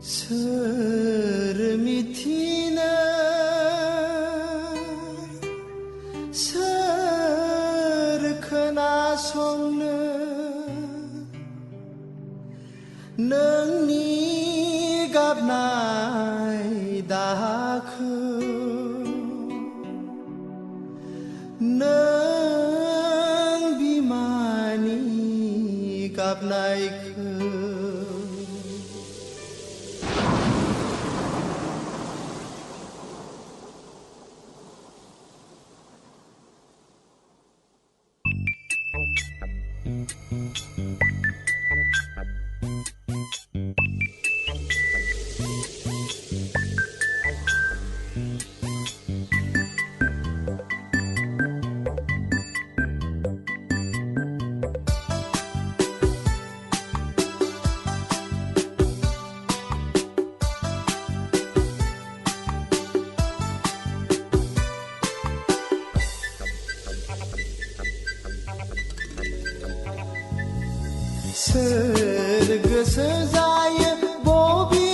सोर मिथिनो सोर खोनासंनो नोंनि गाबनाय दाहाखौ नों बिमानि गाबनायखौ सोर गोसो जायो बबे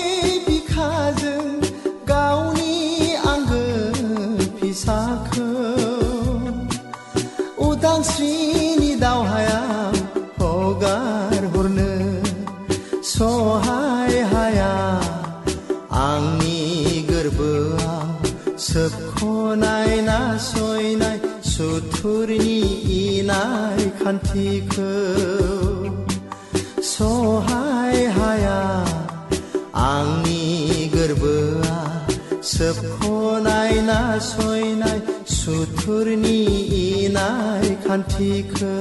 बिखाजों गावनि आंगो फिसाखौ उदांस्रिनि दावहायाव हगार हरनो सहाय हाया आंनि गोरबोआव सोबख'नाय नासयनाय सुथुरनि इनाय खान्थिखौ सहाय हाया आंनि गोरबोआ सोबख'नाय नासयनाय सुथुरनि इनाय खान्थिखौ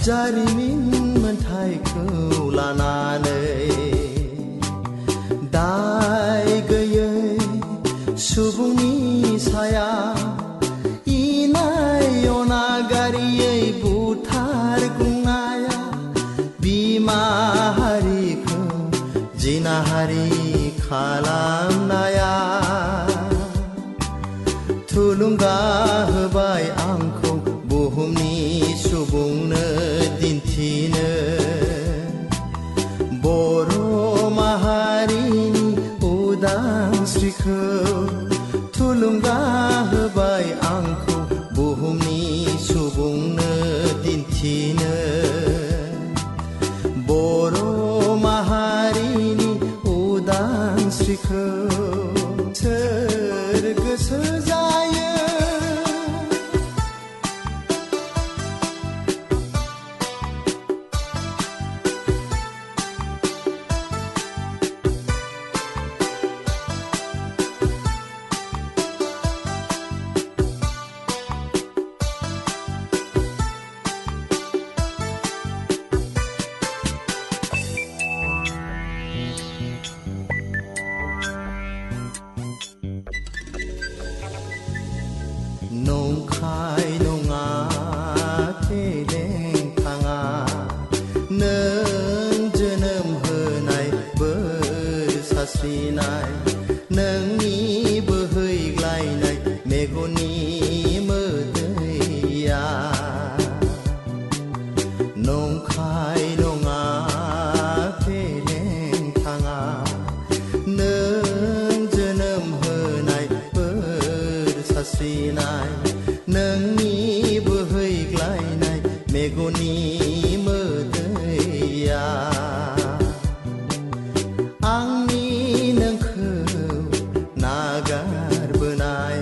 जारिमिन मोनथायखौ लानानै दाय गैयै सुबुंनि सायाव इनाय अनागारियै बुथारग्लुंनाया बिमा हारिखौ जिनाहारि खालामनाया थुलुंगा होबाय आंखौ बुहुमनि सुबुंनो दिन्थिनो बर' माहारिनि उदांस्रिखौ थुलुंगा होबाय आंखौ बुहुमनि सुबुंनो दिन्थिनो बर' माहारिनि उदांस्रिखौ सोर गोसो जायो नंखाय नङा फेलें थाङा नों जोनोम होनाय बोर सारस्रिनाय नोंनि बोहैग्लायनाय मेगननि मोदैया नंखाय नङा फेलें थाङा नों जोनोम होनाय बोर सारस्रिनाय नोंनि बोहैग्लायनाय मेगननि मोदैया आंनि नोंखौ नागारबोनाय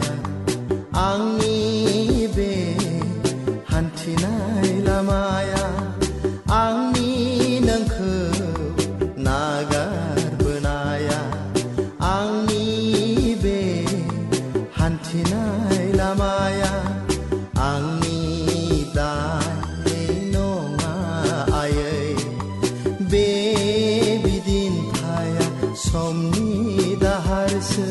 आंनि बे हान्थिनाय लामाया आंनि नोंखौ नागारबोनाया आंनि बे हान्थिनाय लामाया आंनि दाय नङा आयै बे बिदिन्थाया समनि दाहारसो